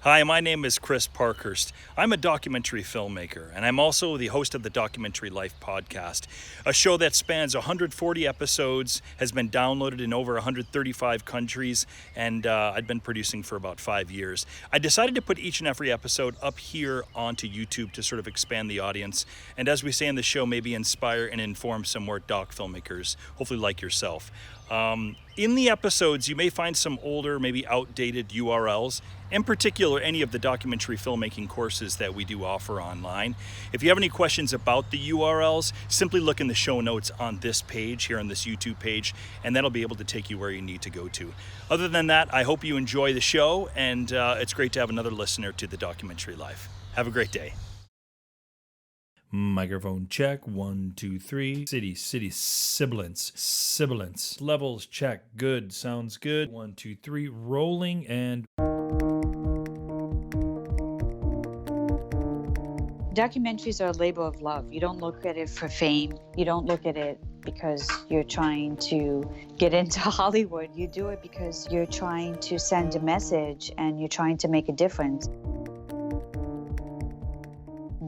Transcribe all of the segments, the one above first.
Hi, my name is Chris Parkhurst. I'm a documentary filmmaker, and I'm also the host of the Documentary Life podcast, a show that spans 140 episodes, has been downloaded in over 135 countries, and I've been producing for about 5 years. I decided to put each and every episode up here onto YouTube to sort of expand the audience, and as we say in the show, maybe inspire and inform some more doc filmmakers, hopefully like yourself. In the episodes, you may find some older, maybe outdated URLs, in particular any of the documentary filmmaking courses that we do offer online. If you have any questions about the URLs, simply look in the show notes on this page, here on this YouTube page, and that'll be able to take you where you need to go to. Other than that, I hope you enjoy the show, and it's great to have another listener to the Documentary Life. Have a great day. Microphone check, 1, 2, 3. City, sibilance. Levels check, good, sounds good. 1, 2, 3, rolling and... Documentaries are a labor of love. You don't look at it for fame. You don't look at it because you're trying to get into Hollywood. You do it because you're trying to send a message and you're trying to make a difference.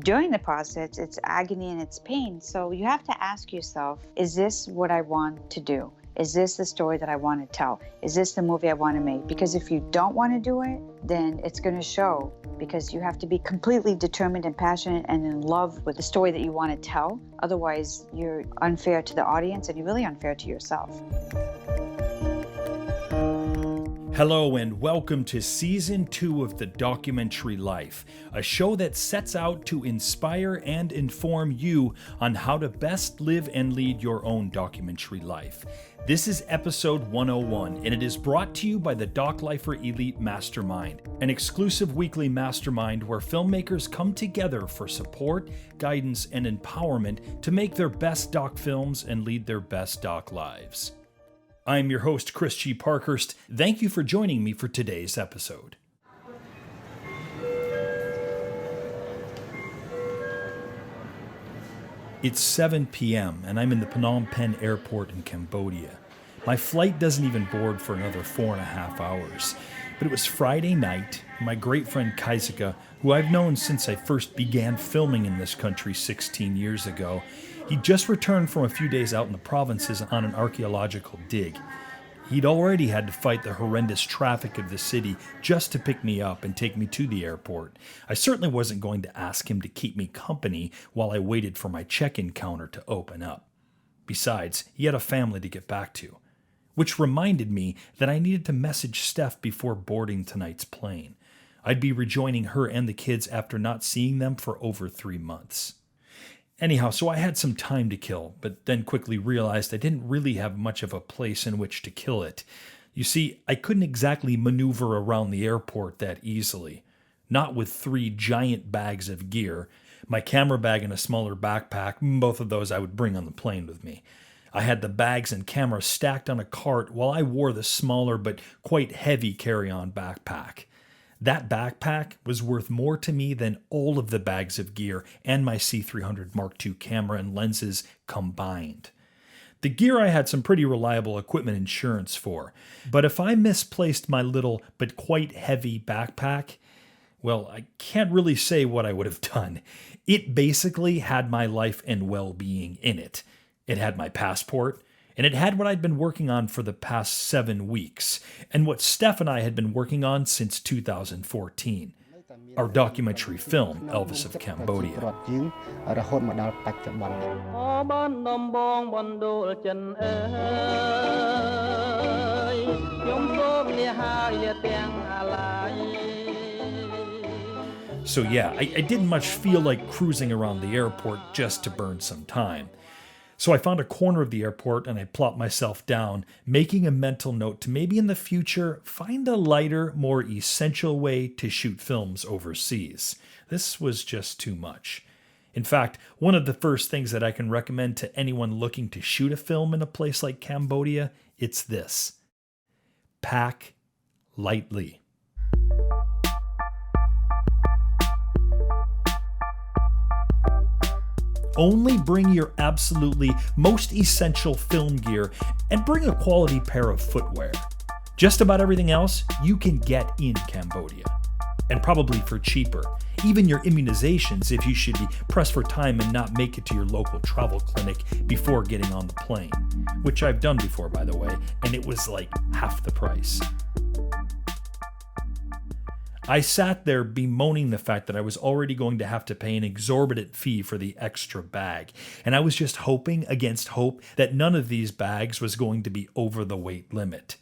During the process, it's agony and it's pain. So you have to ask yourself, is this what I want to do? Is this the story that I want to tell? Is this the movie I want to make? Because if you don't want to do it, then it's going to show, because you have to be completely determined and passionate and in love with the story that you want to tell. Otherwise, you're unfair to the audience and you're really unfair to yourself. Hello and welcome to Season 2 of The Documentary Life, a show that sets out to inspire and inform you on how to best live and lead your own documentary life. This is episode 101, and it is brought to you by the Doc Lifer Elite Mastermind, an exclusive weekly mastermind where filmmakers come together for support, guidance, and empowerment to make their best doc films and lead their best doc lives. I'm your host, Chris G. Parkhurst. Thank you for joining me for today's episode. It's 7 p.m. and I'm in the Phnom Penh airport in Cambodia. My flight doesn't even board for another 4.5 hours. But it was Friday night, and my great friend Kaisika, who I've known since I first began filming in this country 16 years ago, he just returned from a few days out in the provinces on an archaeological dig. He'd already had to fight the horrendous traffic of the city just to pick me up and take me to the airport. I certainly wasn't going to ask him to keep me company while I waited for my check-in counter to open up. Besides, he had a family to get back to, which reminded me that I needed to message Steph before boarding tonight's plane. I'd be rejoining her and the kids after not seeing them for over 3 months. Anyhow, so I had some time to kill, but then quickly realized I didn't really have much of a place in which to kill it. You see, I couldn't exactly maneuver around the airport that easily. Not with 3 giant bags of gear, my camera bag and a smaller backpack, both of those I would bring on the plane with me. I had the bags and camera stacked on a cart while I wore the smaller but quite heavy carry-on backpack. That backpack was worth more to me than all of the bags of gear and my C300 Mark II camera and lenses combined. The gear I had some pretty reliable equipment insurance for, but if I misplaced my little but quite heavy backpack, well, I can't really say what I would have done. It basically had my life and well-being in it. It had my passport, and it had what I'd been working on for the past 7 weeks, and what Steph and I had been working on since 2014, our documentary film, Elvis of Cambodia. So yeah, I didn't much feel like cruising around the airport just to burn some time. So I found a corner of the airport and I plopped myself down, making a mental note to maybe in the future find a lighter, more essential way to shoot films overseas. This was just too much. In fact, one of the first things that I can recommend to anyone looking to shoot a film in a place like Cambodia, it's this: pack lightly. Only bring your absolutely most essential film gear and bring a quality pair of footwear. Just about everything else you can get in Cambodia. and probably for cheaper. Even your immunizations if you should be pressed for time and not make it to your local travel clinic before getting on the plane. Which I've done before, by the way, and it was like half the price. I sat there bemoaning the fact that I was already going to have to pay an exorbitant fee for the extra bag, and I was just hoping against hope that none of these bags was going to be over the weight limit.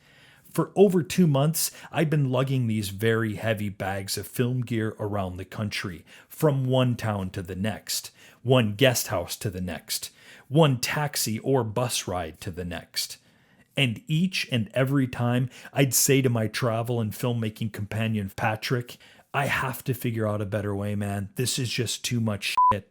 For over 2 months, I'd been lugging these very heavy bags of film gear around the country, from one town to the next, one guest house to the next, one taxi or bus ride to the next. And each and every time I'd say to my travel and filmmaking companion, Patrick, I have to figure out a better way, man. This is just too much shit.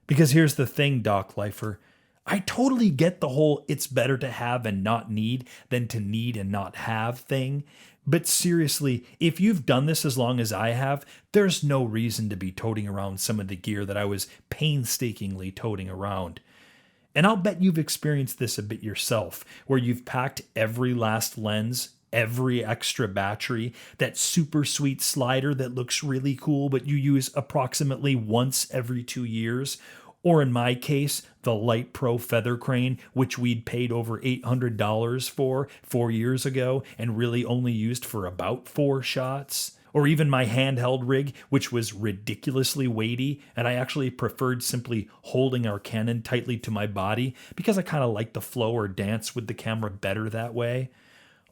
Because here's the thing, Doc Lifer. I totally get the whole it's better to have and not need than to need and not have thing. But seriously, if you've done this as long as I have, there's no reason to be toting around some of the gear that I was painstakingly toting around. And I'll bet you've experienced this a bit yourself, where you've packed every last lens, every extra battery, that super sweet slider that looks really cool but you use approximately once every 2 years, or in my case, the Light Pro feather crane, which we'd paid over $800 for 4 years ago and really only used for about 4 shots. Or even my handheld rig, which was ridiculously weighty, and I actually preferred simply holding our Canon tightly to my body because I kind of like the flow or dance with the camera better that way.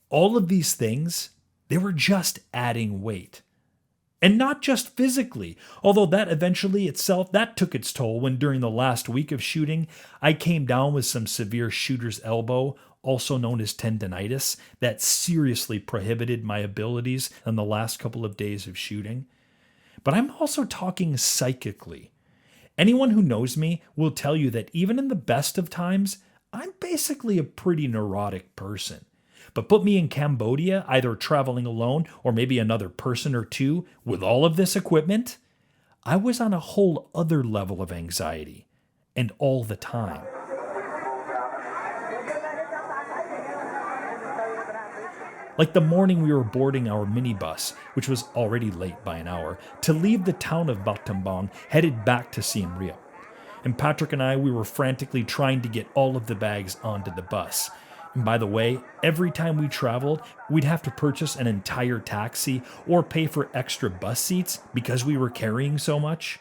All of these things, they were just adding weight. And not just physically, although that eventually itself, that took its toll when during the last week of shooting, I came down with some severe shooter's elbow, also known as tendinitis, that seriously prohibited my abilities in the last couple of days of shooting. But I'm also talking psychically. Anyone who knows me will tell you that even in the best of times, I'm basically a pretty neurotic person. But put me in Cambodia, either traveling alone or maybe another person or two with all of this equipment, I was on a whole other level of anxiety, and all the time. Like the morning we were boarding our minibus, which was already late by an hour, to leave the town of Battambang, headed back to Siem Reap. And Patrick and I, we were frantically trying to get all of the bags onto the bus. And by the way, every time we traveled, we'd have to purchase an entire taxi or pay for extra bus seats because we were carrying so much.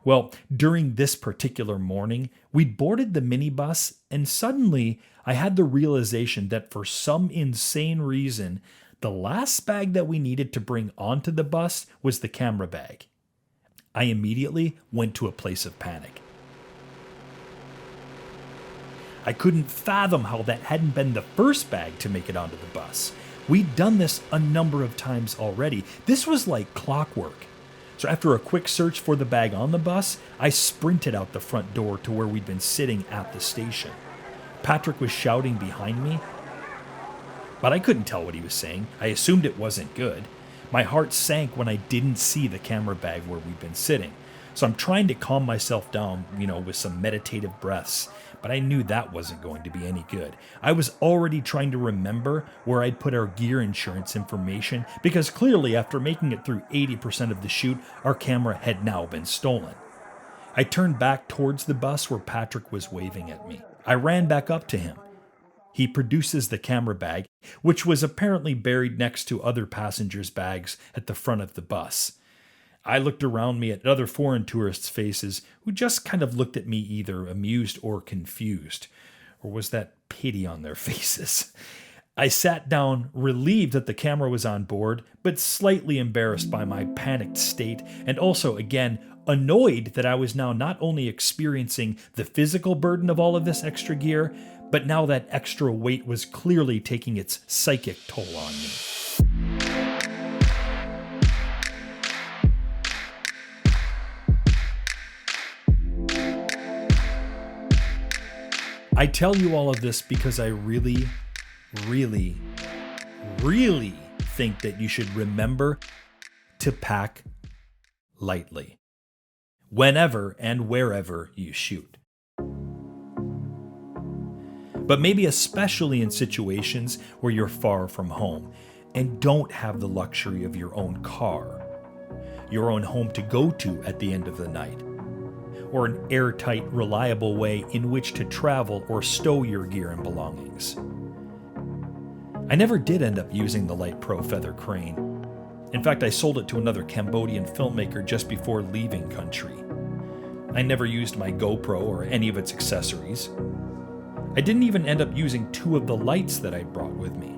Well, during this particular morning, we'd boarded the minibus, and suddenly I had the realization that for some insane reason, the last bag that we needed to bring onto the bus was the camera bag. I immediately went to a place of panic. I couldn't fathom how that hadn't been the first bag to make it onto the bus. We'd done this a number of times already. This was like clockwork. So after a quick search for the bag on the bus, I sprinted out the front door to where we'd been sitting at the station. Patrick was shouting behind me, but I couldn't tell what he was saying. I assumed it wasn't good. My heart sank when I didn't see the camera bag where we'd been sitting. So I'm trying to calm myself down, with some meditative breaths, but I knew that wasn't going to be any good. I was already trying to remember where I'd put our gear insurance information, because clearly after making it through 80% of the shoot, our camera had now been stolen. I turned back towards the bus where Patrick was waving at me. I ran back up to him. He produces the camera bag, which was apparently buried next to other passengers' bags at the front of the bus. I looked around me at other foreign tourists' faces who just kind of looked at me either amused or confused. Or was that pity on their faces? I sat down, relieved that the camera was on board, but slightly embarrassed by my panicked state, and also, again, annoyed that I was now not only experiencing the physical burden of all of this extra gear, but now that extra weight was clearly taking its psychic toll on me. I tell you all of this because I really, really, really think that you should remember to pack lightly whenever and wherever you shoot. But maybe especially in situations where you're far from home and don't have the luxury of your own car your own home to go to at the end of the night, or an airtight, reliable way in which to travel or stow your gear and belongings. I never did end up using the Light Pro feather crane. In fact, I sold it to another Cambodian filmmaker just before leaving country. I never used my GoPro or any of its accessories. I didn't even end up using 2 of the lights that I brought with me.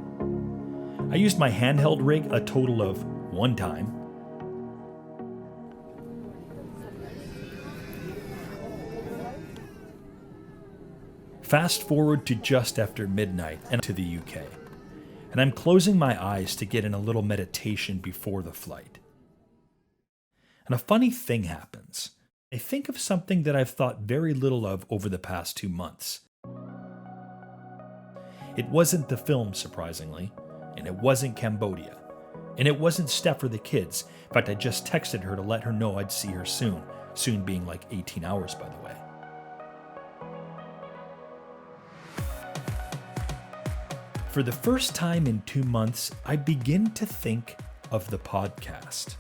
I used my handheld rig a total of 1 time. Fast forward to just after midnight and to the UK, and I'm closing my eyes to get in a little meditation before the flight. And a funny thing happens. I think of something that I've thought very little of over the past 2 months. It wasn't the film, surprisingly, and it wasn't Cambodia, and it wasn't Steph or the kids. In fact, I just texted her to let her know I'd see her soon, soon being like 18 hours, by the way. For the first time in 2 months, I begin to think of the podcast.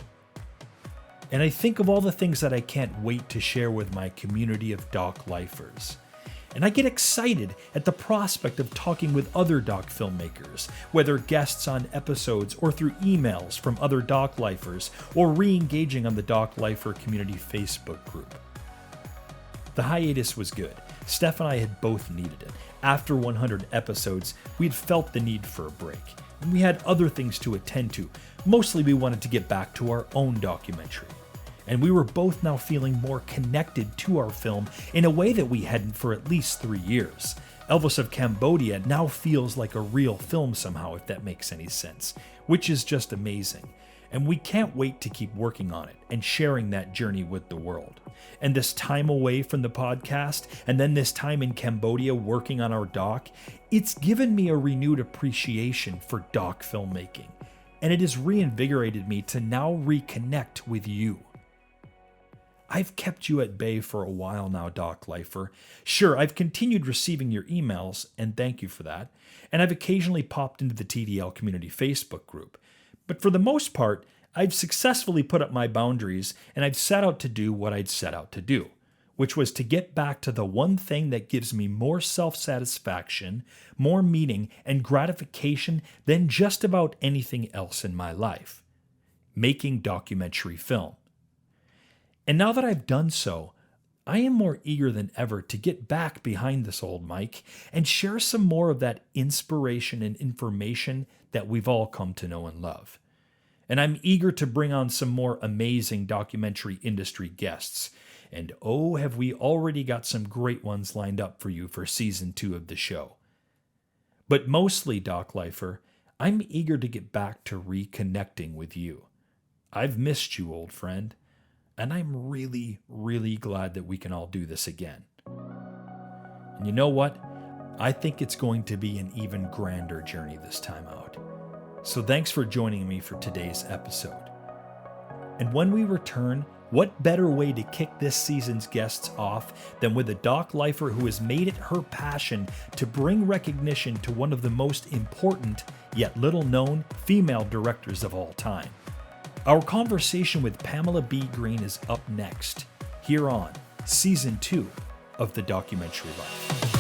And I think of all the things that I can't wait to share with my community of doc lifers. And I get excited at the prospect of talking with other doc filmmakers, whether guests on episodes or through emails from other doc lifers, or re-engaging on the Doc Lifer Community Facebook group. The hiatus was good. Steph and I had both needed it. After 100 episodes, we had felt the need for a break, and we had other things to attend to. Mostly we wanted to get back to our own documentary. And we were both now feeling more connected to our film in a way that we hadn't for at least 3 years. Elvis of Cambodia now feels like a real film somehow, if that makes any sense, which is just amazing. And we can't wait to keep working on it and sharing that journey with the world. And this time away from the podcast, and then this time in Cambodia working on our doc, it's given me a renewed appreciation for doc filmmaking. And it has reinvigorated me to now reconnect with you. I've kept you at bay for a while now, Doc Lifer. Sure, I've continued receiving your emails, and thank you for that, and I've occasionally popped into the TDL Community Facebook group. But for the most part, I've successfully put up my boundaries, and I've set out to do what I'd set out to do, which was to get back to the one thing that gives me more self-satisfaction, more meaning, and gratification than just about anything else in my life: making documentary film. And now that I've done so, I am more eager than ever to get back behind this old mic and share some more of that inspiration and information that we've all come to know and love. And I'm eager to bring on some more amazing documentary industry guests. And oh, have we already got some great ones lined up for you for season 2 of the show. But mostly, Doc Lifer, I'm eager to get back to reconnecting with you. I've missed you, old friend. And I'm really, really glad that we can all do this again. And you know what? I think it's going to be an even grander journey this time out. So thanks for joining me for today's episode. And when we return, what better way to kick this season's guests off than with a doc lifer who has made it her passion to bring recognition to one of the most important, yet little known, female directors of all time. Our conversation with Pamela B Green is up next, here on Season 2 of The Documentary Life.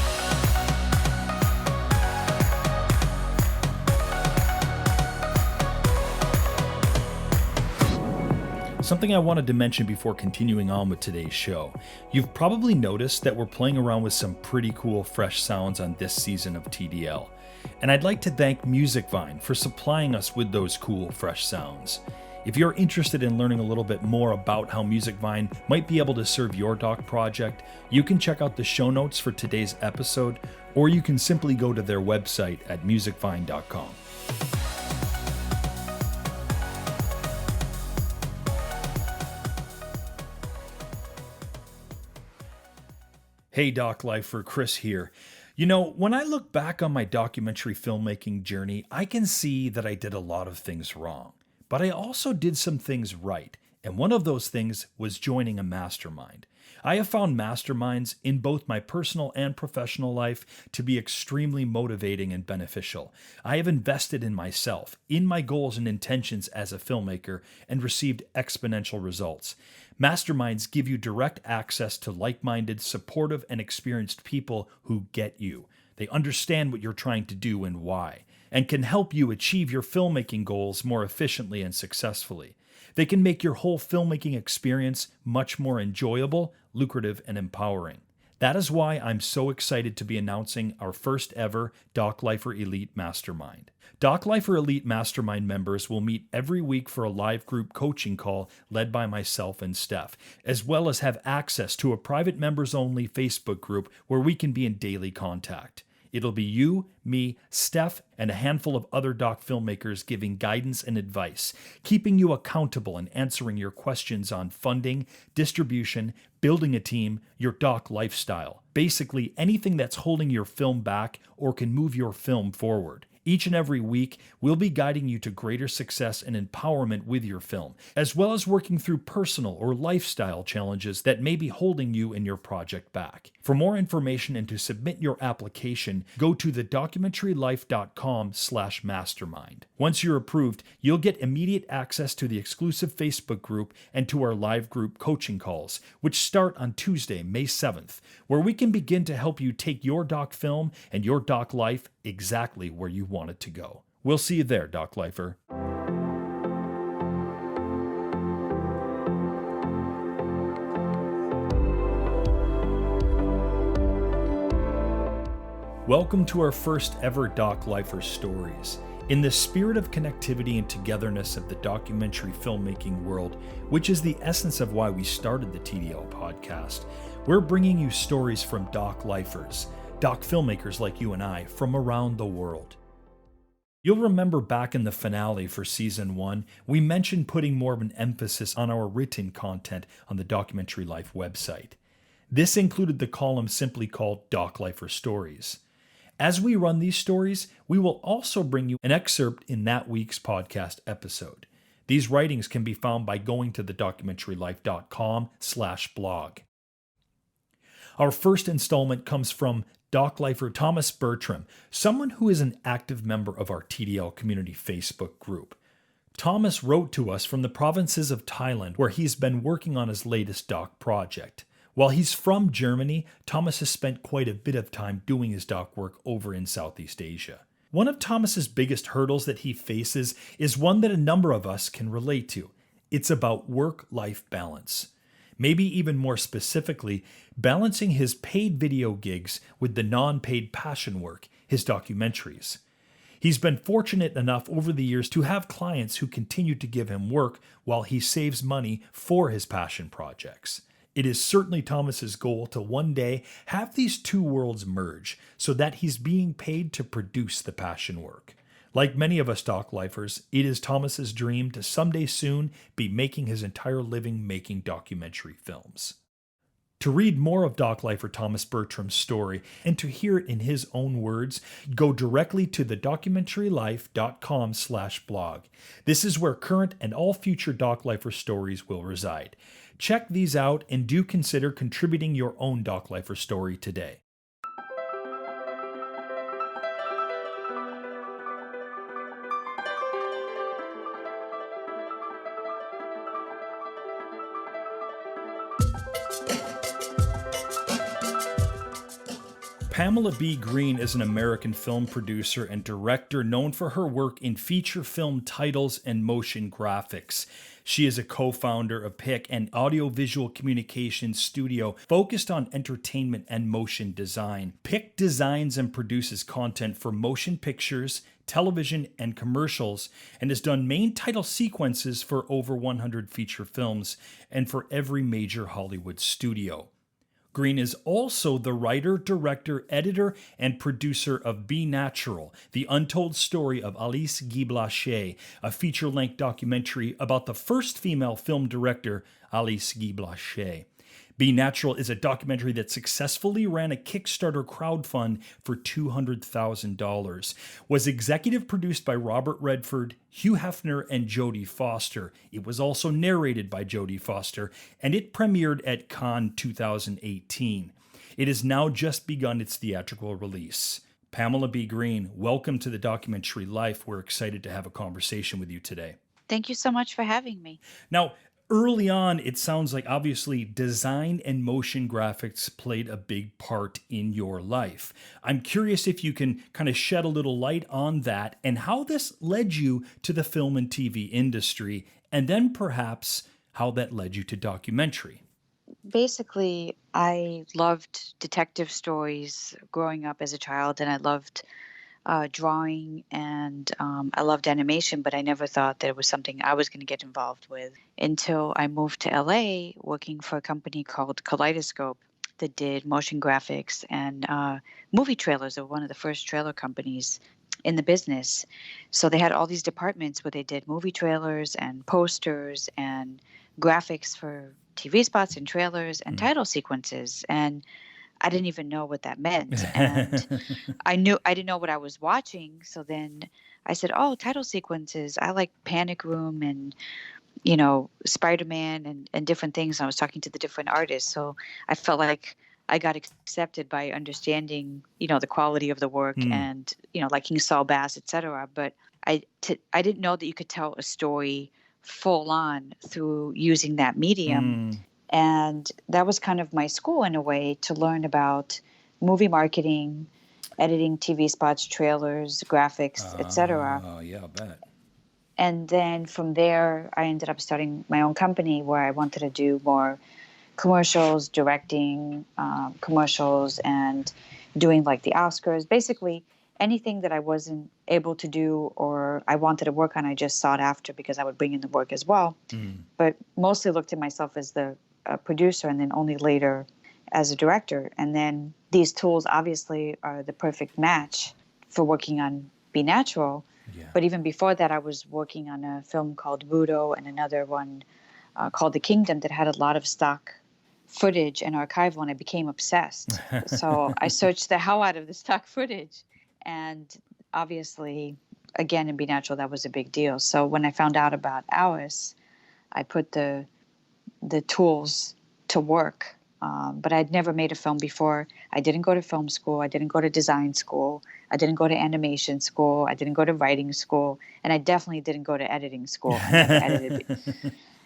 Something I wanted to mention before continuing on with today's show. You've probably noticed that we're playing around with some pretty cool fresh sounds on this season of TDL. And I'd like to thank Musicvine for supplying us with those cool fresh sounds. If you're interested in learning a little bit more about how Musicvine might be able to serve your doc project, you can check out the show notes for today's episode, or you can simply go to their website at musicvine.com. Hey Doc Lifer, Chris here. You know, when I look back on my documentary filmmaking journey, I can see that I did a lot of things wrong. But I also did some things right, And one of those things was joining a mastermind. I have found masterminds in both my personal and professional life to be extremely motivating and beneficial. I have invested in myself, in my goals and intentions as a filmmaker, and received exponential results. Masterminds give you direct access to like-minded, supportive, and experienced people who get you. They understand what you're trying to do and why, and can help you achieve your filmmaking goals more efficiently and successfully. They can make your whole filmmaking experience much more enjoyable, lucrative, and empowering. That is why I'm so excited to be announcing our first ever Doc Lifer Elite Mastermind. Doc Lifer Elite Mastermind members will meet every week for a live group coaching call led by myself and Steph, as well as have access to a private members-only Facebook group where we can be in daily contact. It'll be you, me, Steph, and a handful of other doc filmmakers giving guidance and advice, keeping you accountable and answering your questions on funding, distribution, building a team, your doc lifestyle. Basically, anything that's holding your film back or can move your film forward. Each and every week, we'll be guiding you to greater success and empowerment with your film, as well as working through personal or lifestyle challenges that may be holding you and your project back. For more information and to submit your application, go to thedocumentarylife.com/mastermind. Once you're approved, you'll get immediate access to the exclusive Facebook group and to our live group coaching calls, which start on Tuesday, May 7th, where we can begin to help you take your doc film and your doc life exactly where you want it to go. We'll see you there, Doc Lifer. Welcome to our first ever Doc Lifer Stories. In the spirit of connectivity and togetherness of the documentary filmmaking world, which is the essence of why we started the TDL podcast, we're bringing you stories from Doc Lifers, doc filmmakers like you and I from around the world. You'll remember back in the finale for Season 1, we mentioned putting more of an emphasis on our written content on the Documentary Life website. This included the column simply called Doc Lifer Stories. As we run these stories, we will also bring you an excerpt in that week's podcast episode. These writings can be found by going to thedocumentarylife.com/blog. Our first installment comes from Doc Lifer Thomas Bertram, someone who is an active member of our TDL community Facebook group. Thomas wrote to us from the provinces of Thailand, where he's been working on his latest doc project. While he's from Germany, Thomas has spent quite a bit of time doing his doc work over in Southeast Asia. One of Thomas's biggest hurdles that he faces is one that a number of us can relate to. It's about work-life balance. Maybe even more specifically, balancing his paid video gigs with the non-paid passion work, his documentaries. He's been fortunate enough over the years to have clients who continue to give him work while he saves money for his passion projects. It is certainly Thomas's goal to one day have these two worlds merge so that he's being paid to produce the passion work. Like many of us doc lifers, it is Thomas's dream to someday soon be making his entire living making documentary films. To read more of Doc Lifer Thomas Bertram's story and to hear it in his own words, go directly to thedocumentarylife.com/blog. This is where current and all future Doc Lifer stories will reside. Check these out and do consider contributing your own Doc Lifer story today. Pamela B. Green is an American film producer and director known for her work in feature film titles and motion graphics. She is a co-founder of PIC, an audiovisual communications studio focused on entertainment and motion design. PIC designs and produces content for motion pictures, television, and commercials, and has done main title sequences for over 100 feature films and for every major Hollywood studio. Green is also the writer, director, editor, and producer of Be Natural, the untold story of Alice Guy Blache, a feature-length documentary about the first female film director, Alice Guy Blache. Be Natural is a documentary that successfully ran a Kickstarter crowdfund for $200,000, was executive produced by Robert Redford, Hugh Hefner, and Jodie Foster. It was also narrated by Jodie Foster, and it premiered at Cannes 2018. It has now just begun its theatrical release. Pamela B. Green, welcome to the Documentary Life. We're excited to have a conversation with you today. Thank you so much for having me. Now, early on, it sounds like obviously design and motion graphics played a big part in your life. I'm curious if you can kind of shed a little light on that and how this led you to the film and TV industry, and then perhaps how that led you to documentary. Basically, I loved detective stories growing up as a child, and I loved drawing, and I loved animation, but I never thought that it was something I was going to get involved with until I moved to LA working for a company called Kaleidoscope that did motion graphics and movie trailers. They were one of the first trailer companies in the business. So they had all these departments where they did movie trailers and posters and graphics for TV spots and trailers and title sequences. And I didn't even know what that meant. And I didn't know what I was watching. So then I said, oh, title sequences. I like Panic Room and, Spider-Man and different things. And I was talking to the different artists. So I felt like I got accepted by understanding, the quality of the work and, liking Saul Bass, et cetera. But I didn't know that you could tell a story full on through using that medium. And that was kind of my school in a way to learn about movie marketing, editing TV spots, trailers, graphics, etc. Oh, yeah, I bet. And then from there, I ended up starting my own company where I wanted to do more commercials, directing commercials, and doing like the Oscars. Basically, anything that I wasn't able to do or I wanted to work on, I just sought after because I would bring in the work as well. But mostly looked at myself as the producer and then only later as a director. And then these tools obviously are the perfect match for working on Be Natural. Yeah. But even before that, I was working on a film called Voodoo and another one called The Kingdom that had a lot of stock footage and archival, and I became obsessed. So I searched the hell out of the stock footage. And obviously, again, in Be Natural, that was a big deal. So when I found out about Alice, I put the tools to work. But I'd never made a film before. I didn't go to film school. I didn't go to design school. I didn't go to animation school. I didn't go to writing school. And I definitely didn't go to editing school. I never edited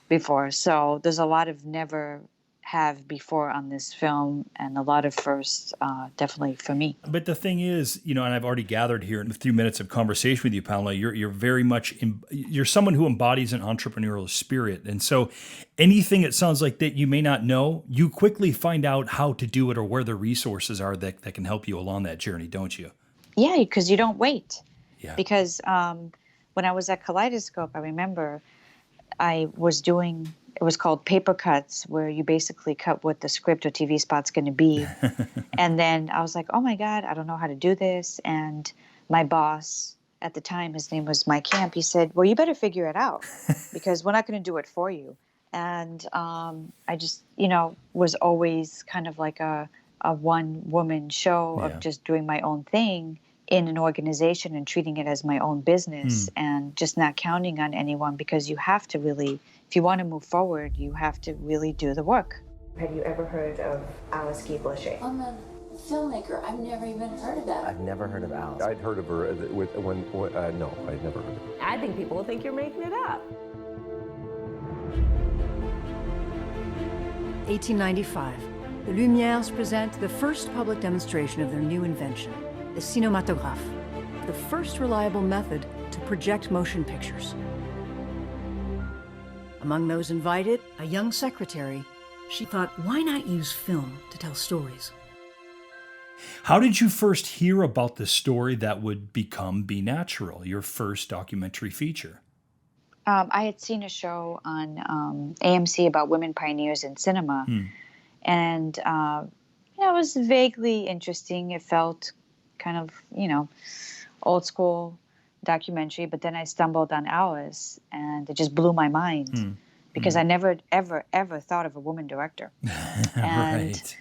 before. So there's a lot of never have before on this film and a lot of firsts, definitely for me. But the thing is, and I've already gathered here in a few minutes of conversation with you, Pamela, you're very much, you're someone who embodies an entrepreneurial spirit. And so anything it sounds like that you may not know, you quickly find out how to do it or where the resources are that can help you along that journey, don't you? Yeah, because you don't wait. Yeah. Because when I was at Kaleidoscope, I remember I was doing, it was called paper cuts, where you basically cut what the script or TV spot's going to be. And then I was like, oh my God, I don't know how to do this. And my boss at the time, his name was Mike Camp, he said, well, you better figure it out because we're not going to do it for you. And I just, was always kind of like a one-woman show of just doing my own thing in an organization and treating it as my own business and just not counting on anyone, because you have to really, if you want to move forward, you have to really do the work. Have you ever heard of Alice Guy Blache? I'm a filmmaker. I've never even heard of that. I've never heard of Alice. I'd heard of her no, I'd never heard of her. I think people will think you're making it up. 1895. The Lumières present the first public demonstration of their new invention, the cinématographe, the first reliable method to project motion pictures. Among those invited, a young secretary. She thought, why not use film to tell stories? How did you first hear about the story that would become Be Natural, your first documentary feature? I had seen a show on AMC about women pioneers in cinema. And it was vaguely interesting. It felt kind of, old school documentary. But then I stumbled on Alice, and it just blew my mind. because I never, ever, ever thought of a woman director. And Right.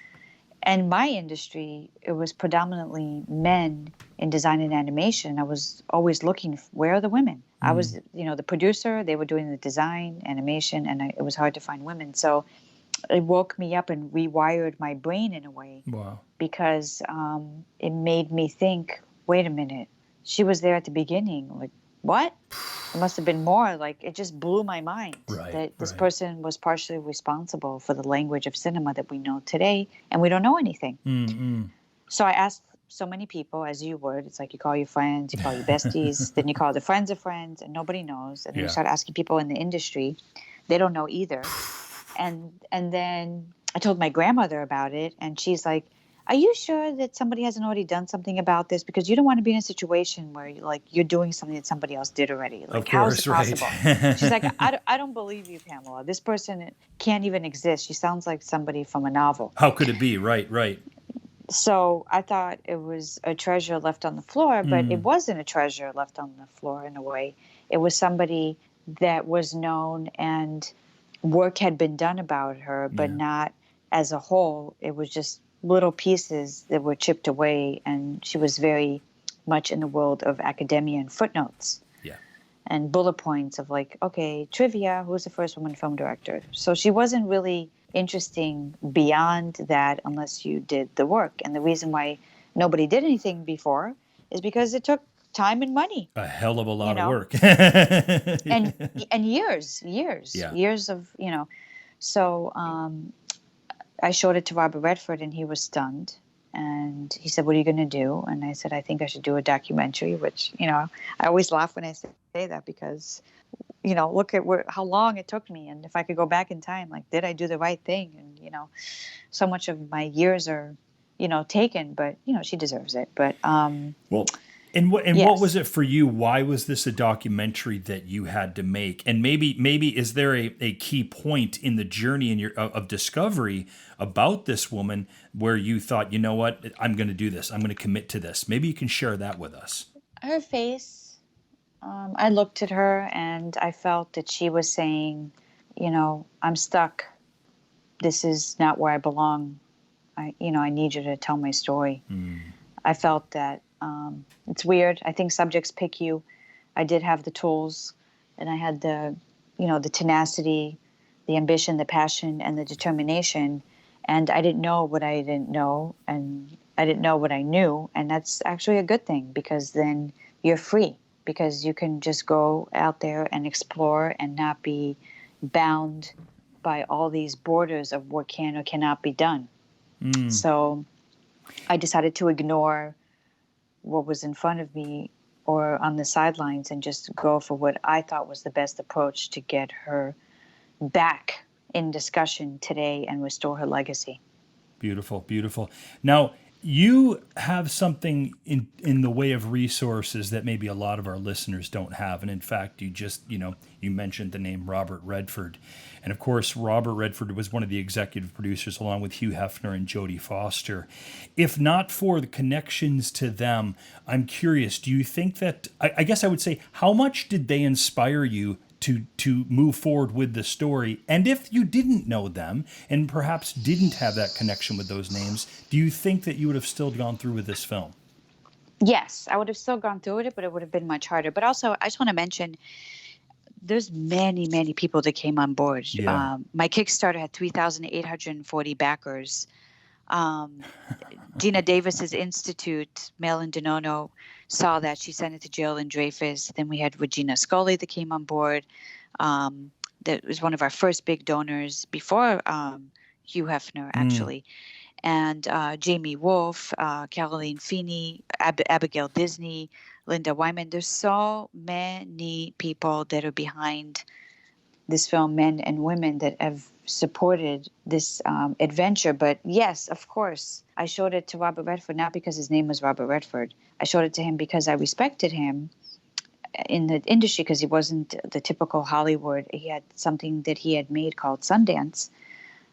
and my industry, it was predominantly men in design and animation. I was always looking, where are the women? I was, the producer, they were doing the design, animation, and it was hard to find women. So it woke me up and rewired my brain in a way, Wow. because it made me think, wait a minute, she was there at the beginning. Like, what? It must have been more. Like, it just blew my mind that this person was partially responsible for the language of cinema that we know today, and we don't know anything. So I asked so many people, as you would. It's like you call your friends, you call your besties, then you call the friends of friends, and nobody knows. And then you start asking people in the industry. They don't know either. And then I told my grandmother about it, and she's like, are you sure that somebody hasn't already done something about this? Because you don't want to be in a situation where you're doing something that somebody else did already. Like, how is it possible? She's like, I don't believe you, Pamela. This person can't even exist. She sounds like somebody from a novel. How could it be? Right. So I thought it was a treasure left on the floor, but it wasn't a treasure left on the floor in a way. It was somebody that was known, and work had been done about her, but not as a whole. It was just little pieces that were chipped away, and she was very much in the world of academia and footnotes and bullet points of like, okay, trivia, who's the first woman film director? So she wasn't really interesting beyond that unless you did the work. And the reason why nobody did anything before is because it took time and money. A hell of a lot of work. and years of, So I showed it to Robert Redford, and he was stunned. And he said, what are you going to do? And I said, I think I should do a documentary, which, I always laugh when I say that, because, look at how long it took me. And if I could go back in time, like, did I do the right thing? And, so much of my years are, taken, but, she deserves it. But, well, And what was it for you? Why was this a documentary that you had to make? And maybe is there a key point in the journey in your of discovery about this woman where you thought, you know what, I'm going to do this. I'm going to commit to this. Maybe you can share that with us. Her face, I looked at her and I felt that she was saying, I'm stuck. This is not where I belong. I need you to tell my story. I felt that. It's weird. I think subjects pick you. I did have the tools, and I had the tenacity, the ambition, the passion, and the determination. And I didn't know what I didn't know, and I didn't know what I knew. And that's actually a good thing, because then you're free, because you can just go out there and explore and not be bound by all these borders of what can or cannot be done. So I decided to ignore what was in front of me or on the sidelines and just go for what I thought was the best approach to get her back in discussion today and restore her legacy. Beautiful, beautiful. Now, you have something in the way of resources that maybe a lot of our listeners don't have. And in fact, you mentioned the name Robert Redford. And of course, Robert Redford was one of the executive producers along with Hugh Hefner and Jodie Foster. If not for the connections to them, I'm curious, do you think that, I guess I would say, how much did they inspire you to move forward with the story? And if you didn't know them and perhaps didn't have that connection with those names, do you think that you would have still gone through with this film? Yes, I would have still gone through with it, but it would have been much harder. But also, I just want to mention, there's many, many people that came on board. Yeah. My Kickstarter had 3,840 backers. Dina Davis's Institute, Marilyn Denono, saw that. She sent it to Jill and Dreyfus. Then we had Regina Scully that came on board. That was one of our first big donors before Hugh Hefner, actually. And Jamie Wolfe, Caroline Feeney, Abigail Disney, Linda Wyman. There's so many people that are behind this film, men and women, that have supported this adventure. But yes, of course, I showed it to Robert Redford, not because his name was Robert Redford. I showed it to him because I respected him in the industry, because he wasn't the typical Hollywood. He had something that he had made called Sundance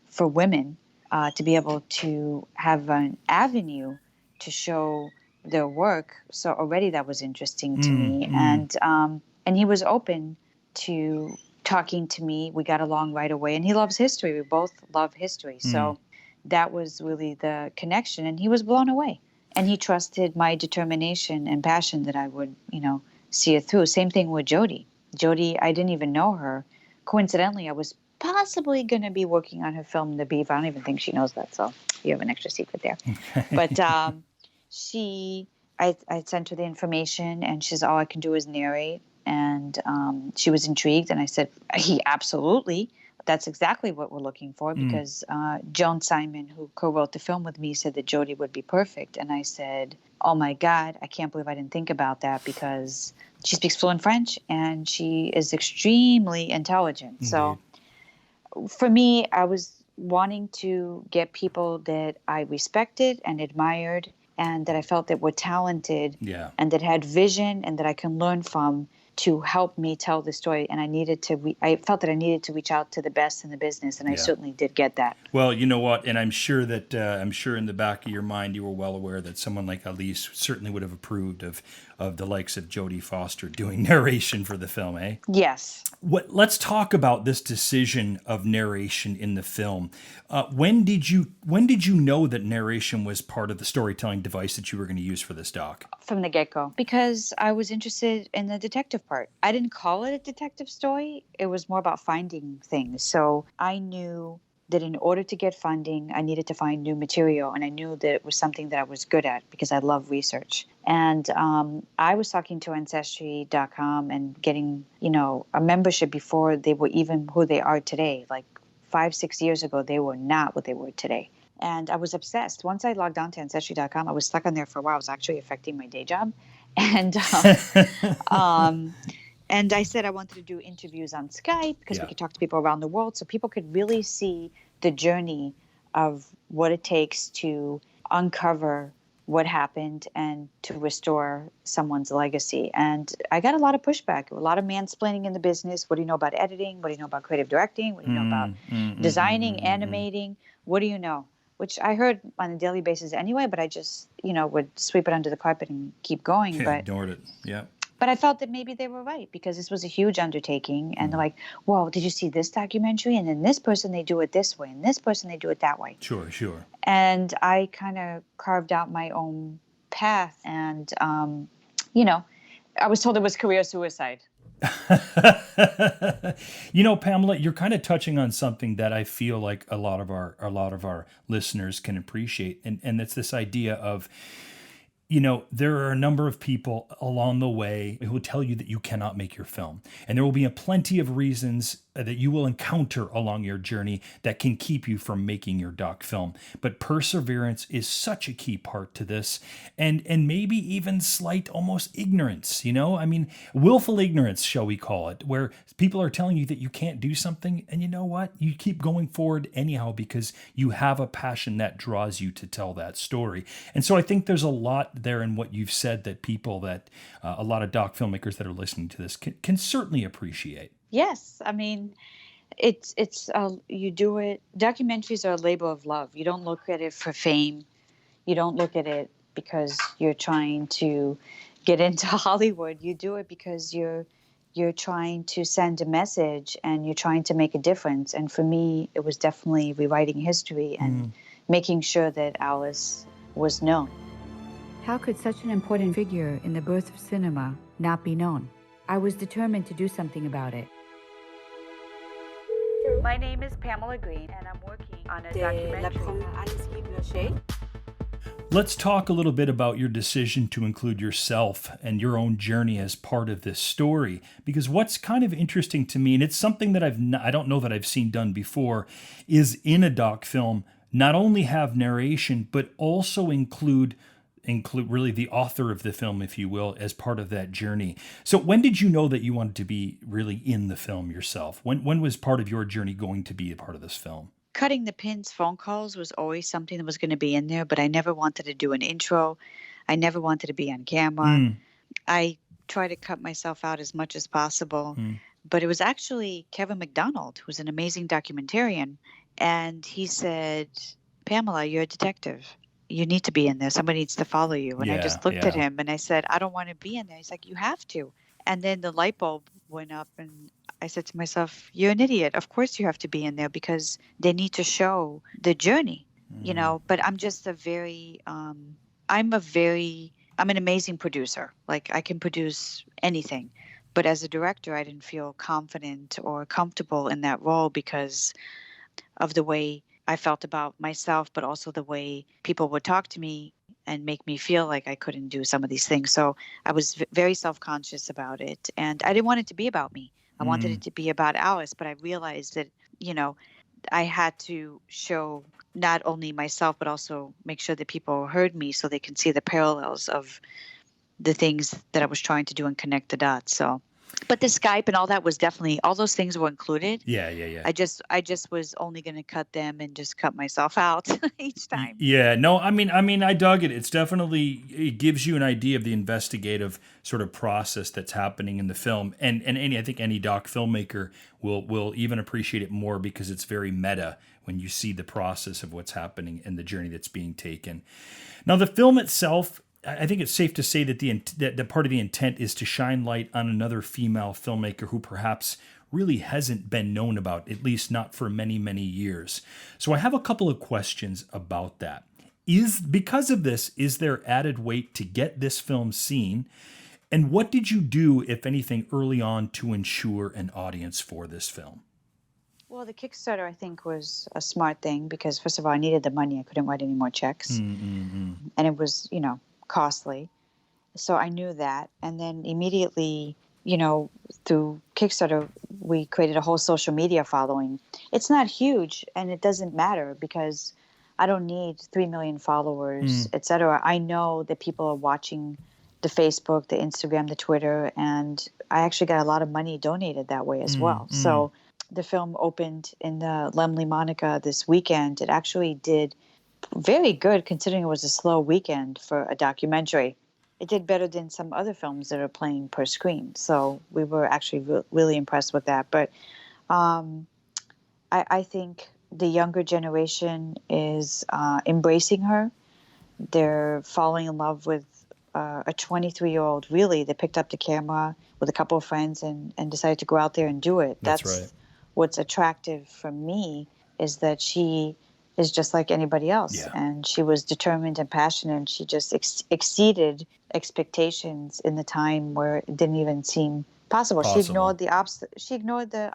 for women, to be able to have an avenue to show their work. So already that was interesting to me. And he was open to talking to me. We got along right away. And he loves history. We both love history. So that was really the connection. And he was blown away. And he trusted my determination and passion that I would, see it through. Same thing with Jody. Jody, I didn't even know her. Coincidentally, I was possibly going to be working on her film, The Beef. I don't even think she knows that. So you have an extra secret there. But I sent her the information, and she says, all I can do is narrate. And she was intrigued. And I said, absolutely. That's exactly what we're looking for, because Joan Simon, who co-wrote the film with me, said that Jody would be perfect. And I said, oh my God, I can't believe I didn't think about that, because she speaks fluent French and she is extremely intelligent. So for me, I was wanting to get people that I respected and admired and that I felt that were talented and that had vision and that I can learn from to help me tell the story. And I felt that I needed to reach out to the best in the business, and I certainly did get that. Well, you know what? And I'm sure in the back of your mind, you were well aware that someone like Alice certainly would have approved of the likes of Jodie Foster doing narration for the film, eh? Yes. Let's talk about this decision of narration in the film. When did you know that narration was part of the storytelling device that you were going to use for this doc? From the get-go, because I was interested in the detective part. I didn't call it a detective story. It was more about finding things. So I knew that in order to get funding, I needed to find new material. And I knew that it was something that I was good at because I love research. And I was talking to Ancestry.com and getting, a membership before they were even who they are today. Like 5-6 years ago, they were not what they were today. And I was obsessed. Once I logged on to Ancestry.com, I was stuck on there for a while. It was actually affecting my day job. And and I said I wanted to do interviews on Skype because we could talk to people around the world so people could really see the journey of what it takes to uncover what happened and to restore someone's legacy. And I got a lot of pushback, a lot of mansplaining in the business. What do you know about editing? What do you know about creative directing? What do you know about designing, animating? What do you know? Which I heard on a daily basis anyway, but I just, would sweep it under the carpet and keep going. Yeah, but ignored it. Yeah. But I felt that maybe they were right because this was a huge undertaking. And they're like, well, did you see this documentary? And then this person, they do it this way. And this person, they do it that way. Sure. And I kind of carved out my own path. And, I was told it was career suicide. Pamela, you're kind of touching on something that I feel like a lot of our listeners can appreciate. And it's this idea of, there are a number of people along the way who will tell you that you cannot make your film. And there will be plenty of reasons that you will encounter along your journey that can keep you from making your doc film. But perseverance is such a key part to this. And maybe even slight almost ignorance, willful ignorance, shall we call it, where people are telling you that you can't do something. And you know what? You keep going forward anyhow because you have a passion that draws you to tell that story. And so I think there's a lot there in what you've said that people that a lot of doc filmmakers that are listening to this can certainly appreciate. Yes. I mean, it's you do it. Documentaries are a labor of love. You don't look at it for fame. You don't look at it because you're trying to get into Hollywood. You do it because you're trying to send a message and you're trying to make a difference. And for me, it was definitely rewriting history and making sure that Alice was known. How could such an important figure in the birth of cinema not be known? I was determined to do something about it. My name is Pamela Green, and I'm working on a documentary. Alice Guy Blache. Let's talk a little bit about your decision to include yourself and your own journey as part of this story. Because what's kind of interesting to me, and it's something that I don't know that I've seen done before, is in a doc film, not only have narration, but also include really the author of the film, if you will, as part of that journey. So when did you know that you wanted to be really in the film yourself? When was part of your journey going to be a part of this film? Cutting the pins phone calls was always something that was going to be in there, but I never wanted to do an intro. I never wanted to be on camera. I try to cut myself out as much as possible. But it was actually Kevin McDonald, who's an amazing documentarian. And he said, Pamela, you're a detective. You need to be in there. Somebody needs to follow you. And I just looked at him and I said, I don't want to be in there. He's like, you have to. And then the light bulb went up and I said to myself, you're an idiot. Of course you have to be in there because they need to show the journey, but I'm just I'm an amazing producer. Like I can produce anything. But as a director, I didn't feel confident or comfortable in that role because of the way I felt about myself, but also the way people would talk to me and make me feel like I couldn't do some of these things. So I was very self-conscious about it. And I didn't want it to be about me. I wanted it to be about Alice, but I realized that, I had to show not only myself, but also make sure that people heard me so they can see the parallels of the things that I was trying to do and connect the dots. So, but the Skype and all that was definitely, all those things were included. Yeah. I just was only going to cut them and just cut myself out each time. Yeah, no, I mean, I dug it. It's definitely, it gives you an idea of the investigative sort of process that's happening in the film, and I think any doc filmmaker will even appreciate it more because it's very meta when you see the process of what's happening and the journey that's being taken. Now, the film itself, I think it's safe to say that that part of the intent is to shine light on another female filmmaker who perhaps really hasn't been known about, at least not for many, many years. So I have a couple of questions about that. Because of this, is there added weight to get this film seen? And what did you do, if anything, early on to ensure an audience for this film? Well, the Kickstarter, I think, was a smart thing because, first of all, I needed the money. I couldn't write any more checks. And it was, costly. So I knew that. And then immediately, through Kickstarter, we created a whole social media following. It's not huge, and it doesn't matter because I don't need 3 million followers, et cetera. I know that people are watching the Facebook, the Instagram, the Twitter, and I actually got a lot of money donated that way as well. So the film opened in the Lemley Monica this weekend. It actually did very good considering it was a slow weekend for a documentary. It did better than some other films that are playing per screen. So we were actually really impressed with that. But I think the younger generation is embracing her. They're falling in love with a 23-year-old, really, that picked up the camera with a couple of friends and decided to go out there and do it. That's right. What's attractive for me is that she is just like anybody else. Yeah. And she was determined and passionate, and she just exceeded expectations in the time where it didn't even seem possible. She ignored the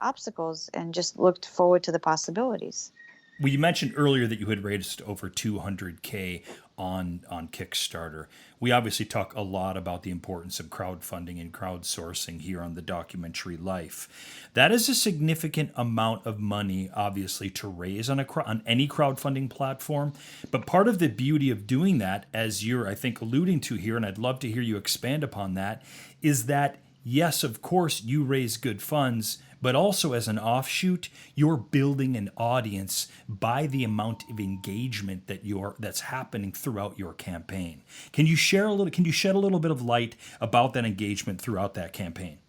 obstacles and just looked forward to the possibilities. Well, you mentioned earlier that you had raised over $200K on Kickstarter. We obviously talk a lot about the importance of crowdfunding and crowdsourcing here on the documentary Life. That is a significant amount of money, obviously, to raise on any crowdfunding platform. But part of the beauty of doing that, as you're, I think, alluding to here, and I'd love to hear you expand upon that, is that, yes, of course, you raise good funds, but also as an offshoot, you're building an audience by the amount of engagement that's happening throughout your campaign. Can you shed a little bit of light about that engagement throughout that campaign?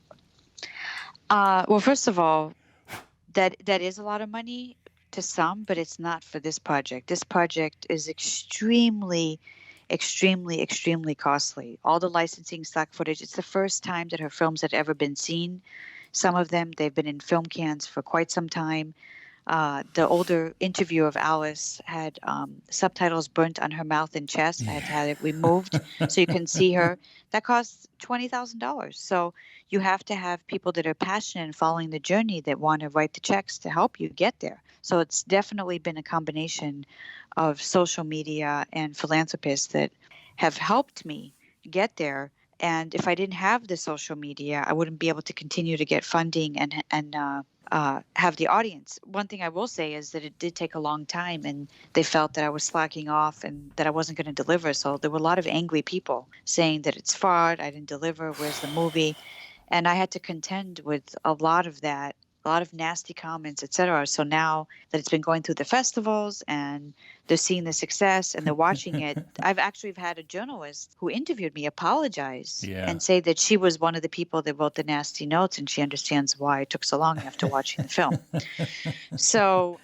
Well, first of all, that is a lot of money to some, but it's not for this project. This project is extremely costly. All the licensing, stock footage, it's the first time that her films had ever been seen. Some of them, they've been in film cans for quite some time. The older interview of Alice had subtitles burnt on her mouth and chest. I had to have it removed so you can see her. That costs $20,000. So you have to have people that are passionate and following the journey that want to write the checks to help you get there. So it's definitely been a combination of social media and philanthropists that have helped me get there. And if I didn't have the social media, I wouldn't be able to continue to get funding and have the audience. One thing I will say is that it did take a long time, and they felt that I was slacking off and that I wasn't going to deliver. So there were a lot of angry people saying that it's fraud, I didn't deliver, where's the movie? And I had to contend with a lot of that, a lot of nasty comments, etc. So now that it's been going through the festivals and they're seeing the success and they're watching it, I've actually had a journalist who interviewed me apologize and say that she was one of the people that wrote the nasty notes and she understands why it took so long after watching the film. So,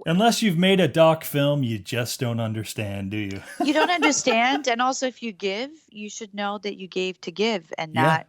unless you've made a doc film, you just don't understand, do you? You don't understand. And also, if you give, you should know that you gave to give and not,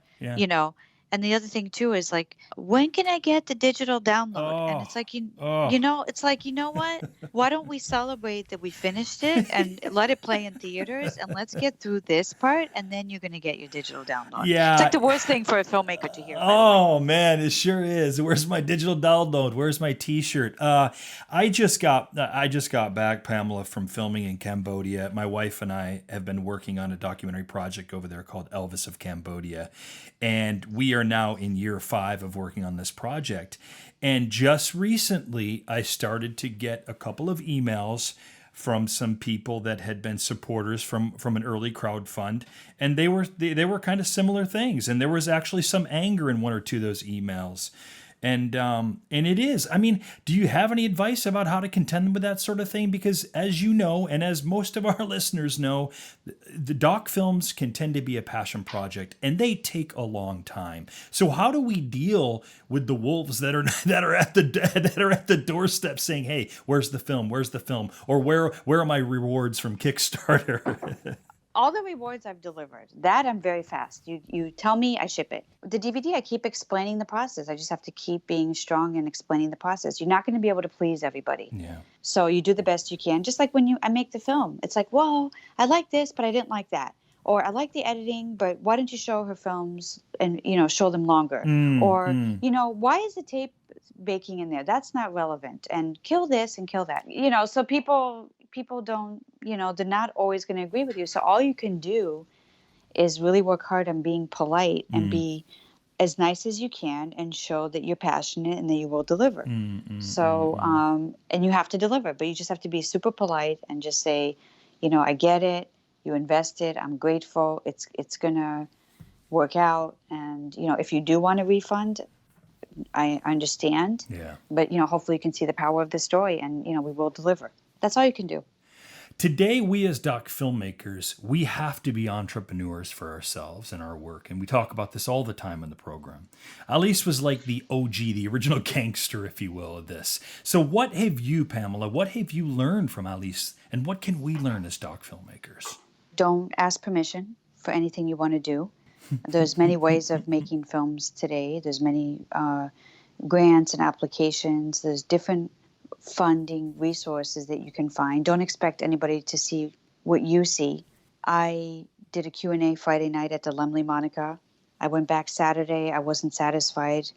And the other thing too is like, when can I get the digital download? And it's like, it's like, you know what? Why don't we celebrate that we finished it and let it play in theaters, and let's get through this part, and then you're going to get your digital download. Yeah. It's like the worst thing for a filmmaker to hear. Oh man, it sure is. Where's my digital download? Where's my T-shirt? I just got back, Pamela, from filming in Cambodia. My wife and I have been working on a documentary project over there called Elvis of Cambodia, and we are now in year 5 of working on this project. And just recently, I started to get a couple of emails from some people that had been supporters from an early crowdfund, and they were kind of similar things. And there was actually some anger in one or two of those emails. And it is. I mean, do you have any advice about how to contend with that sort of thing? Because as you know, and as most of our listeners know, the doc films can tend to be a passion project, and they take a long time. So how do we deal with the wolves that are at the doorstep saying, "Hey, where's the film? Where's the film?" Or where are my rewards from Kickstarter? All the rewards I've delivered, that I'm very fast. You tell me, I ship it. The DVD, I keep explaining the process. I just have to keep being strong and explaining the process. You're not going to be able to please everybody. Yeah. So you do the best you can. Just like when I make the film, it's like, well, I like this, but I didn't like that. Or I like the editing, but why don't you show her films and, show them longer? Why is the tape baking in there? That's not relevant. And kill this and kill that. So people don't, they're not always going to agree with you. So all you can do is really work hard on being polite and be as nice as you can and show that you're passionate and that you will deliver. And you have to deliver, but you just have to be super polite and just say, I get it. You invested. I'm grateful. It's going to work out. And, if you do want a refund, I understand. Yeah. But, hopefully you can see the power of the story and, we will deliver. That's all you can do. Today, we as doc filmmakers, we have to be entrepreneurs for ourselves and our work. And we talk about this all the time in the program. Alice was like the OG, the original gangster, if you will, of this. So what have you, Pamela, what have you learned from Alice? And what can we learn as doc filmmakers? Don't ask permission for anything you want to do. There's many ways of making films today. There's many grants and applications. There's different funding resources that you can find. Don't expect anybody to see what you see. I did a Q&A Friday night at the Lemley Monica. I went back Saturday. I wasn't satisfied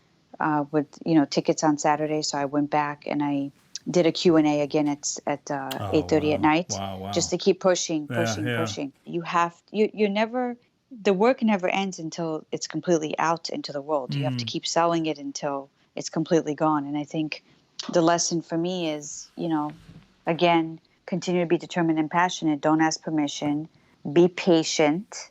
with tickets on Saturday, so I went back and I did a Q&A again at 8:30 at night. Wow. Just to keep pushing. You're never, the work never ends until it's completely out into the world. You have to keep selling it until it's completely gone. And I think the lesson for me is, again, continue to be determined and passionate. Don't ask permission. Be patient.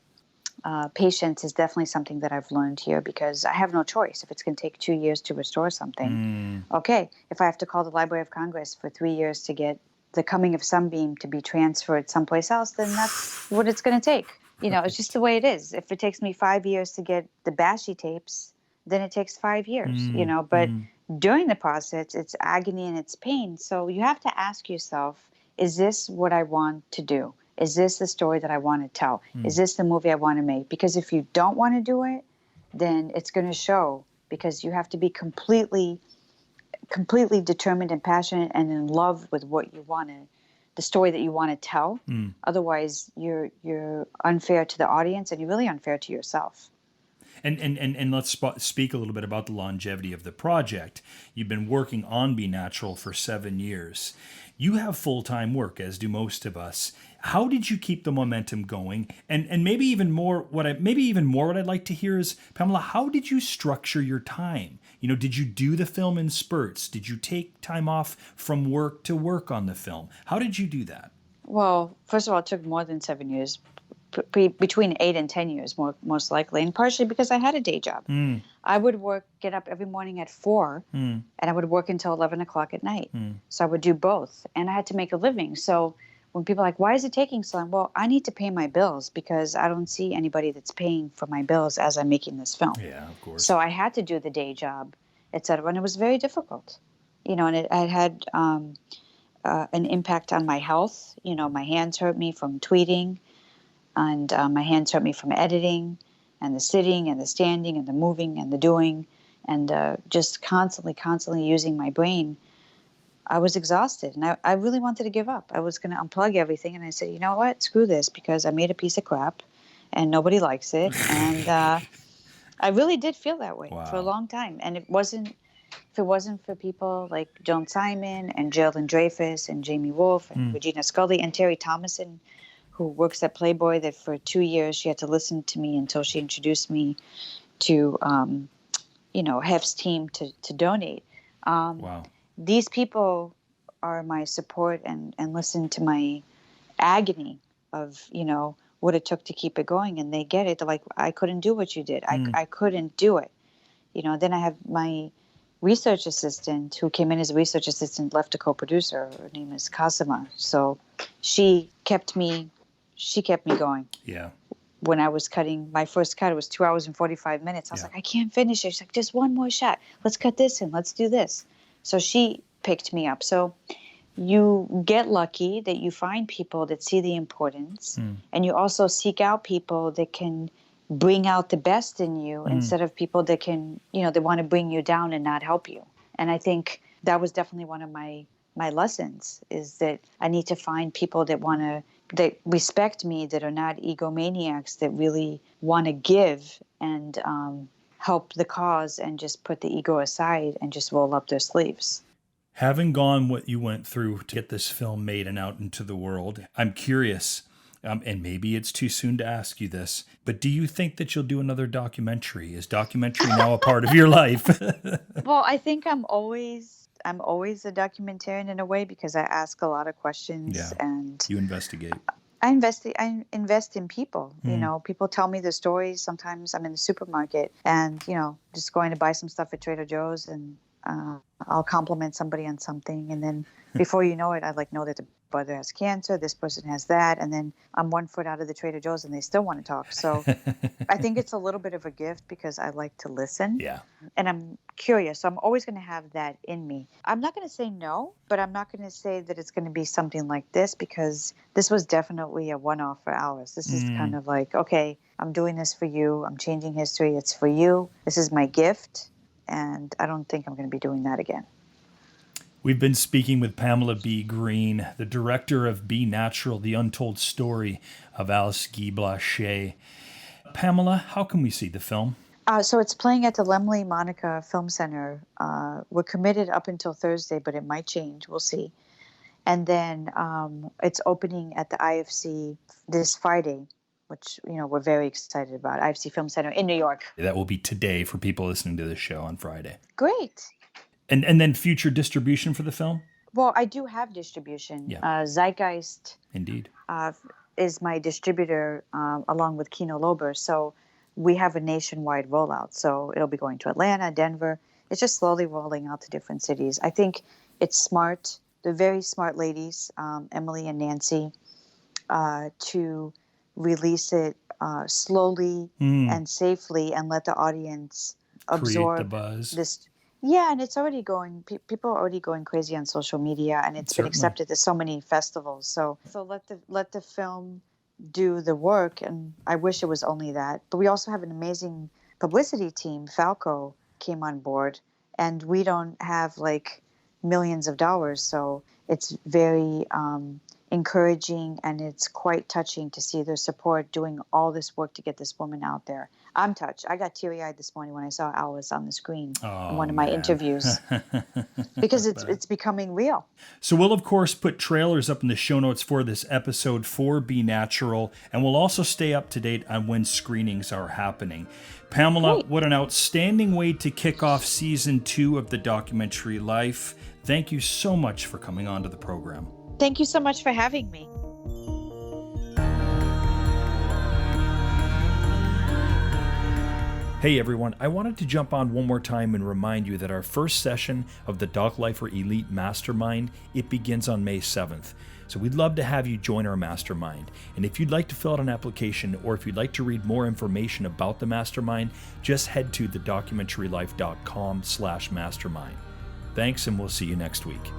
Patience is definitely something that I've learned here because I have no choice. If it's going to take 2 years to restore something, okay. If I have to call the Library of Congress for 3 years to get The Coming of Sunbeam to be transferred someplace else, then that's what it's going to take. It's just the way it is. If it takes me 5 years to get the Bashy tapes, then it takes 5 years, but during the process, it's agony and it's pain. So you have to ask yourself, is this what I want to do? Is this the story that I want to tell? Is this the movie I want to make? Because if you don't want to do it, then it's going to show because you have to be completely determined and passionate and in love with what you want to, the story that you want to tell. Otherwise, you're unfair to the audience and you're really unfair to yourself. And let's speak a little bit about the longevity of the project. You've been working on Be Natural for 7 years. You have full-time work, as do most of us. How did you keep the momentum going? And maybe even more what I'd like to hear is, Pamela, how did you structure your time? Did you do the film in spurts? Did you take time off from work to work on the film? How did you do that? Well, first of all, it took more than 7 years. Between 8 and 10 years, most likely, and partially because I had a day job. I would get up every morning at 4, and I would work until 11 o'clock at night. So I would do both, and I had to make a living. So when people are like, why is it taking so long? Well, I need to pay my bills because I don't see anybody that's paying for my bills as I'm making this film. Yeah, of course. So I had to do the day job, et cetera, and it was very difficult. And it had an impact on my health. My hands hurt me from tweeting. And my hands hurt me from editing. and the sitting and the standing and the moving and the doing and just constantly using my brain, I was exhausted and I really wanted to give up. I was going to unplug everything. And I said, you know what? Screw this, because I made a piece of crap and nobody likes it. And I really did feel that way for a long time. And if it wasn't for people like Joan Simon and Geraldine Dreyfus and Jamie Wolfe and Regina Scully and Terry Thomason, who works at Playboy, that for 2 years she had to listen to me until she introduced me to, Hef's team to donate. These people are my support and listen to my agony of, what it took to keep it going. And they get it. They're like, I couldn't do what you did. I couldn't do it. Then I have my research assistant who came in as a research assistant, left a co-producer. Her name is Kasima. So she kept me going. Yeah. When I was cutting my first cut, it was 2 hours and 45 minutes. I was like, I can't finish it. She's like, just one more shot. Let's cut this in. Let's do this. So she picked me up. So you get lucky that you find people that see the importance, and you also seek out people that can bring out the best in you instead of people that can, they want to bring you down and not help you. And I think that was definitely one of my lessons, is that I need to find people that respect me, that are not egomaniacs, that really want to give and help the cause and just put the ego aside and just roll up their sleeves. Having gone what you went through to get this film made and out into the world, I'm curious, and maybe it's too soon to ask you this, but do you think that you'll do another documentary? Is documentary now a part of your life? Well, I think I'm always a documentarian in a way, because I ask a lot of questions and you investigate. I invest in people. People tell me their stories. Sometimes I'm in the supermarket and, just going to buy some stuff at Trader Joe's, and I'll compliment somebody on something. And then before you know it, I know that the brother has cancer, this person has that. And then I'm 1 foot out of the Trader Joe's and they still want to talk. So I think it's a little bit of a gift, because I like to listen. Yeah. And I'm curious. So I'm always going to have that in me. I'm not going to say no, but I'm not going to say that it's going to be something like this, because this was definitely a one-off for Alice. This is kind of like, okay, I'm doing this for you. I'm changing history. It's for you. This is my gift. And I don't think I'm going to be doing that again. We've been speaking with Pamela B. Green, the director of Be Natural, the Untold Story of Alice Guy Blache. Pamela, how can we see the film? So it's playing at the Lemley Monica Film Center. We're committed up until Thursday, but it might change. We'll see. And then it's opening at the IFC this Friday, which, we're very excited about. IFC Film Center in New York. That will be today for people listening to this show on Friday. Great. And then future distribution for the film? Well, I do have distribution. Yeah. Zeitgeist Indeed. Is my distributor along with Kino Lorber. So we have a nationwide rollout. So it'll be going to Atlanta, Denver. It's just slowly rolling out to different cities. I think it's smart. They're very smart ladies, Emily and Nancy, to release it slowly and safely and let the audience absorb the buzz. This. Yeah, and it's already going. People are already going crazy on social media, and it's been accepted at so many festivals. So let the film do the work, and I wish it was only that. But we also have an amazing publicity team. Falco came on board, and we don't have millions of dollars, so it's very encouraging, and it's quite touching to see their support doing all this work to get this woman out there. I'm touched. I got teary-eyed this morning when I saw Alice on the screen in one of my interviews, because it's becoming real. So we'll, of course, put trailers up in the show notes for this episode for Be Natural, and we'll also stay up to date on when screenings are happening. Pamela, Great. What an outstanding way to kick off Season 2 of the documentary Life. Thank you so much for coming on to the program. Thank you so much for having me. Hey everyone, I wanted to jump on one more time and remind you that our first session of the Doc Lifer Elite Mastermind, it begins on May 7th. So we'd love to have you join our mastermind. And if you'd like to fill out an application, or if you'd like to read more information about the mastermind, just head to thedocumentarylife.com/mastermind. Thanks, and we'll see you next week.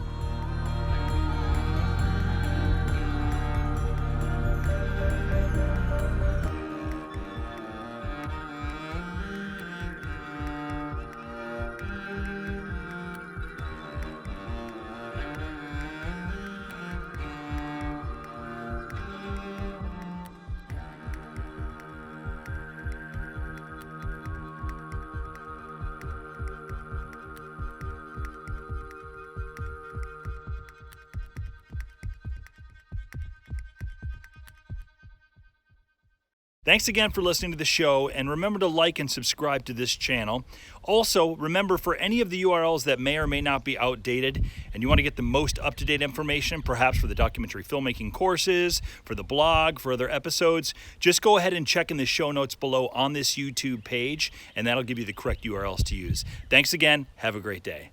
Thanks again for listening to the show, and remember to like and subscribe to this channel. Also, remember, for any of the URLs that may or may not be outdated and you want to get the most up-to-date information, perhaps for the documentary filmmaking courses, for the blog, for other episodes, just go ahead and check in the show notes below on this YouTube page, and that'll give you the correct URLs to use. Thanks again. Have a great day.